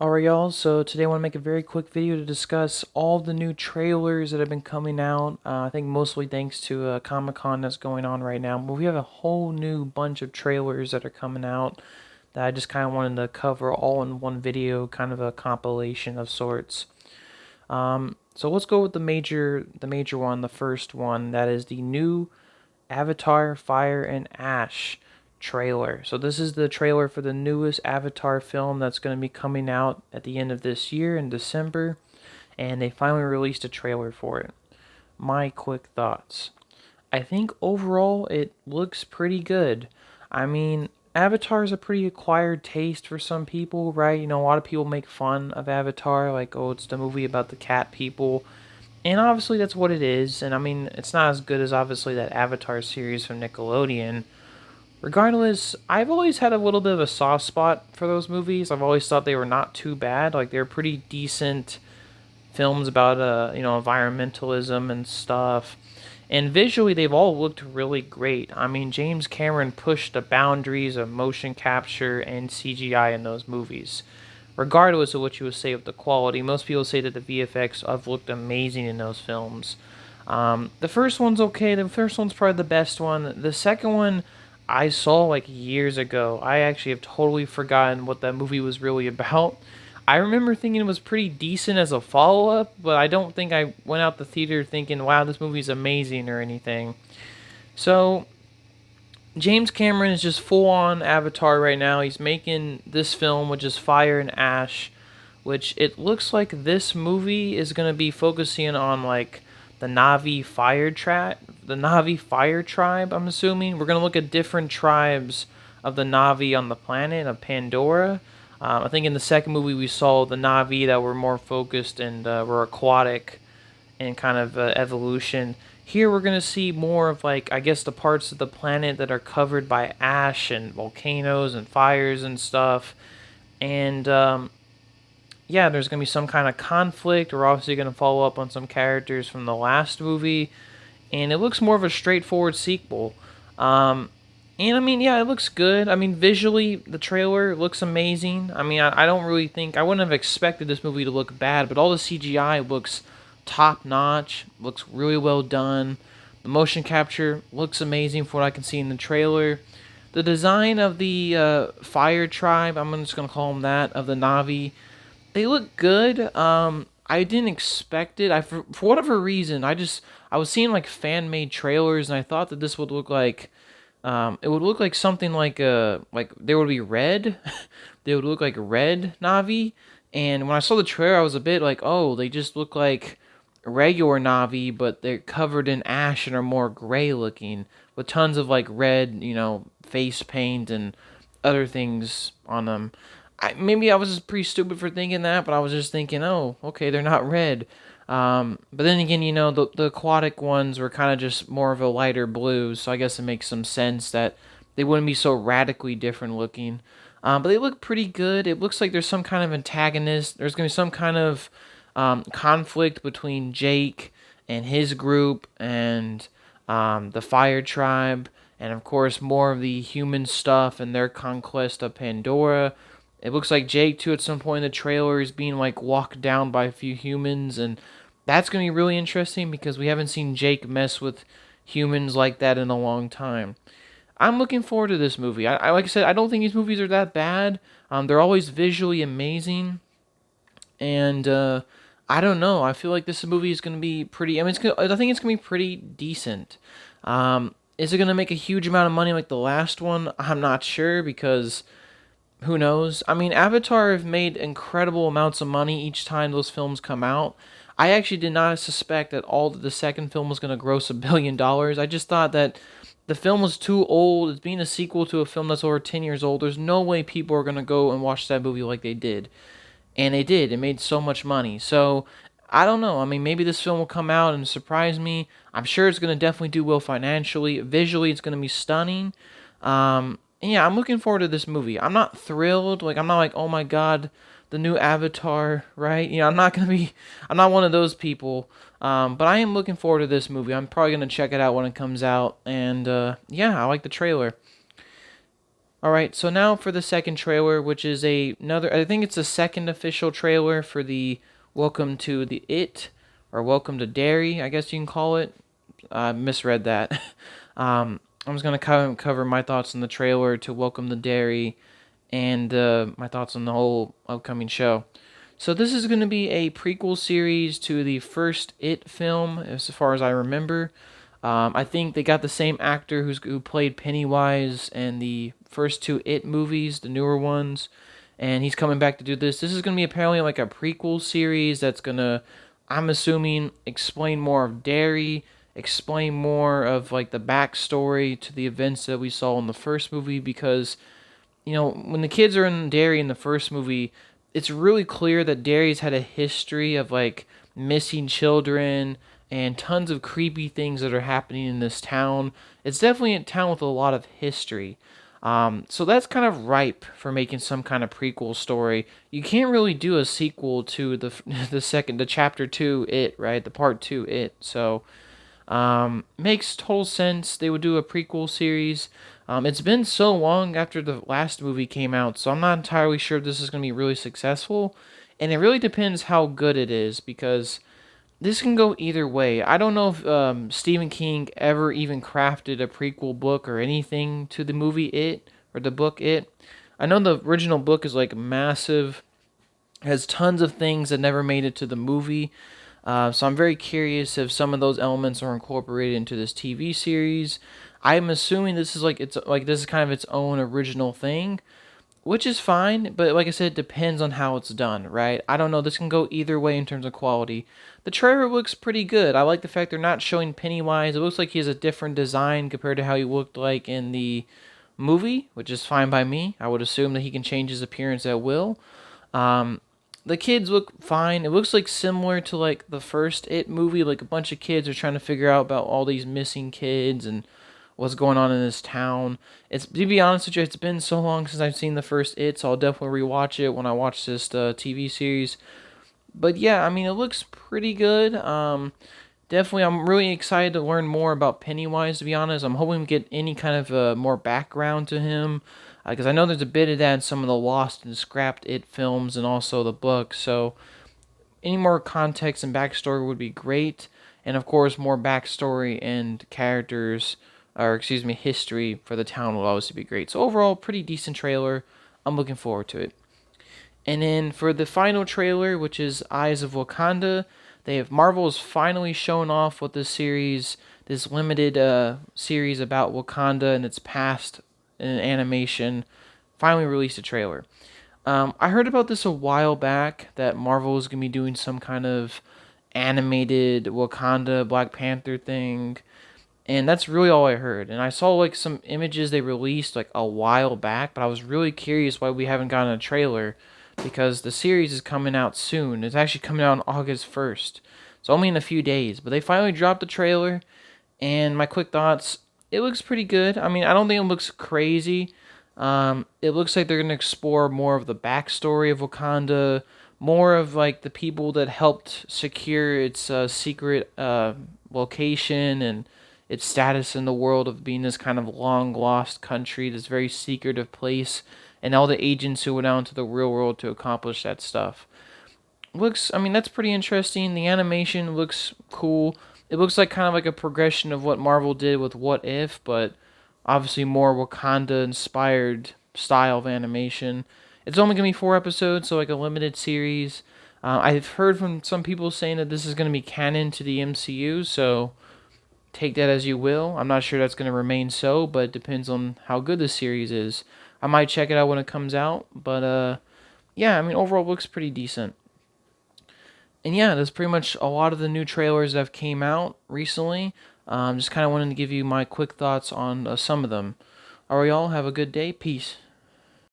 Alright, y'all, so today I want to make a very quick video to discuss all the new trailers that have been coming out. I think mostly thanks to Comic-Con that's going on right now. But we have a whole new bunch of trailers that are coming out that I just kind of wanted to cover all in one video, kind of a compilation of sorts. So let's go with the major one, the first one. That is the new Avatar Fire and Ash trailer. So this is the trailer for the newest Avatar film that's going to be coming out at the end of this year in December, and they finally released a trailer for it. My quick thoughts. I think overall it looks pretty good. I mean, Avatar is a pretty acquired taste for some people, right? A lot of people make fun of Avatar, like, oh, it's the movie about the cat people. And obviously that's what it is. And I mean, it's not as good as obviously that Avatar series from Nickelodeon. Regardless, I've always had a little bit of a soft spot for those movies. I've always thought they were not too bad. Like they're pretty decent films about environmentalism and stuff. And visually they've all looked really great. I mean, James Cameron pushed the boundaries of motion capture and CGI in those movies. Regardless of what you would say of the quality, most people say that the VFX have looked amazing in those films. The first one's okay. The first one's probably the best one. The second one I saw like years ago. I actually have totally forgotten what that movie was really about. I remember thinking it was pretty decent as a follow up, but I don't think I went out the theater thinking, wow, this movie's amazing or anything. So, James Cameron is just full on Avatar right now. He's making this film, which is Fire and Ash, which it looks like this movie is going to be focusing on like the Navi fire tribe, I'm assuming. We're going to look at different tribes of the Navi on the planet of Pandora. I think in the second movie we saw the Navi that were more focused and were aquatic and kind of evolution. Here we're going to see more of like, I guess, the parts of the planet that are covered by ash and volcanoes and fires and stuff. And yeah, there's going to be some kind of conflict. We're obviously going to follow up on some characters from the last movie. And it looks more of a straightforward sequel. And I mean, yeah, it looks good. I mean, visually, the trailer looks amazing. I mean, I don't really think, I wouldn't have expected this movie to look bad, but all the CGI looks top notch, looks really well done. The motion capture looks amazing for what I can see in the trailer. The design of the fire tribe, I'm just going to call them that, of the Navi, they look good. I didn't expect it. For whatever reason, I was seeing like fan made trailers, and I thought that this would look like it would look like something like there would be red. They would look like red Navi. And when I saw the trailer, I was a bit like, oh, they just look like regular Navi, but they're covered in ash and are more gray looking with tons of like red, face paint and other things on them. Maybe I was just pretty stupid for thinking that, but I was just thinking, oh, okay, they're not red. But then again, the aquatic ones were kind of just more of a lighter blue, so I guess it makes some sense that they wouldn't be so radically different looking. But they look pretty good. It looks like there's some kind of antagonist. There's going to be some kind of conflict between Jake and his group and the Fire Tribe, and of course, more of the human stuff and their conquest of Pandora. It looks like Jake, too, at some point in the trailer is being like walked down by a few humans, and that's going to be really interesting because we haven't seen Jake mess with humans like that in a long time. I'm looking forward to this movie. Like I said, I don't think these movies are that bad. They're always visually amazing, and I don't know. I feel like this movie is going to be pretty. I mean, I think it's going to be pretty decent. Is it going to make a huge amount of money like the last one? I'm not sure because who knows? I mean, Avatar have made incredible amounts of money each time those films come out. I actually did not suspect that all the second film was going to gross $1 billion. I just thought that the film was too old. It's being a sequel to a film that's over 10 years old. There's no way people are going to go and watch that movie like they did. And they did. It made so much money. So, I don't know. I mean, maybe this film will come out and surprise me. I'm sure it's going to definitely do well financially. Visually, it's going to be stunning. And yeah, I'm looking forward to this movie. I'm not thrilled. Like, I'm not like, oh my god, the new Avatar, right? I'm not one of those people. But I am looking forward to this movie. I'm probably going to check it out when it comes out. And yeah, I like the trailer. All right, so now for the second trailer, which is another. I think it's the second official trailer for the Welcome to the It, or Welcome to Derry, I guess you can call it. I misread that. I'm just gonna cover my thoughts on the trailer to Welcome to Derry, and my thoughts on the whole upcoming show. So this is going to be a prequel series to the first It film, as far as I remember. I think they got the same actor who played Pennywise in the first two It movies, the newer ones, and he's coming back to do this. This is going to be apparently like a prequel series that's going to, I'm assuming, explain more of Derry, explain more of like the backstory to the events that we saw in the first movie, because when the kids are in Derry in the first movie, it's really clear that Derry's had a history of like missing children and tons of creepy things that are happening in this town. It's definitely a town with a lot of history. So that's kind of ripe for making some kind of prequel story. You can't really do a sequel to the chapter 2 It, right? The part 2 It. So makes total sense. They would do a prequel series. It's been so long after the last movie came out, so I'm not entirely sure if this is going to be really successful. And it really depends how good it is, because this can go either way. I don't know if Stephen King ever even crafted a prequel book or anything to the movie It, or the book It. I know the original book is like massive, has tons of things that never made it to the movie. So I'm very curious if some of those elements are incorporated into this TV series. I'm assuming this is kind of its own original thing, which is fine. But like I said, it depends on how it's done, right? I don't know. This can go either way in terms of quality. The trailer looks pretty good. I like the fact they're not showing Pennywise. It looks like he has a different design compared to how he looked like in the movie, which is fine by me. I would assume that he can change his appearance at will. Um, the kids look fine. It looks like similar to like the first It movie. Like a bunch of kids are trying to figure out about all these missing kids and what's going on in this town. It's, to be honest with you, it's been so long since I've seen the first It, so I'll definitely rewatch it when I watch this TV series. But yeah, I mean, it looks pretty good. Definitely, I'm really excited to learn more about Pennywise, to be honest. I'm hoping we get any kind of more background to him, because I know there's a bit of that in some of the Lost and Scrapped It films and also the book. So, any more context and backstory would be great. And of course, more backstory and characters, or excuse me, history for the town will obviously be great. So, overall, pretty decent trailer. I'm looking forward to it. And then for the final trailer, which is Eyes of Wakanda, Marvel's finally shown off what this limited series about Wakanda and its past in animation, finally released a trailer. I heard about this a while back, that Marvel is gonna be doing some kind of animated Wakanda Black Panther thing, and that's really all I heard. And I saw like some images they released like a while back, but I was really curious why we haven't gotten a trailer, because the series is coming out soon. It's actually coming out on August 1st. So only in a few days. But they finally dropped the trailer, and my quick thoughts, it looks pretty good. I mean, I don't think it looks crazy. It looks like they're going to explore more of the backstory of Wakanda, more of like the people that helped secure its secret location and its status in the world of being this kind of long lost country, this very secretive place, and all the agents who went out into the real world to accomplish that stuff. I mean, that's pretty interesting. The animation looks cool. It looks like kind of like a progression of what Marvel did with What If, but obviously more Wakanda inspired style of animation. It's only going to be 4 episodes, so like a limited series. I've heard from some people saying that this is going to be canon to the MCU, so take that as you will. I'm not sure that's going to remain so, but it depends on how good the series is. I might check it out when it comes out, but yeah, I mean, overall it looks pretty decent. And yeah, that's pretty much a lot of the new trailers that have came out recently. Just kind of wanted to give you my quick thoughts on some of them. Alright, y'all, have a good day. Peace.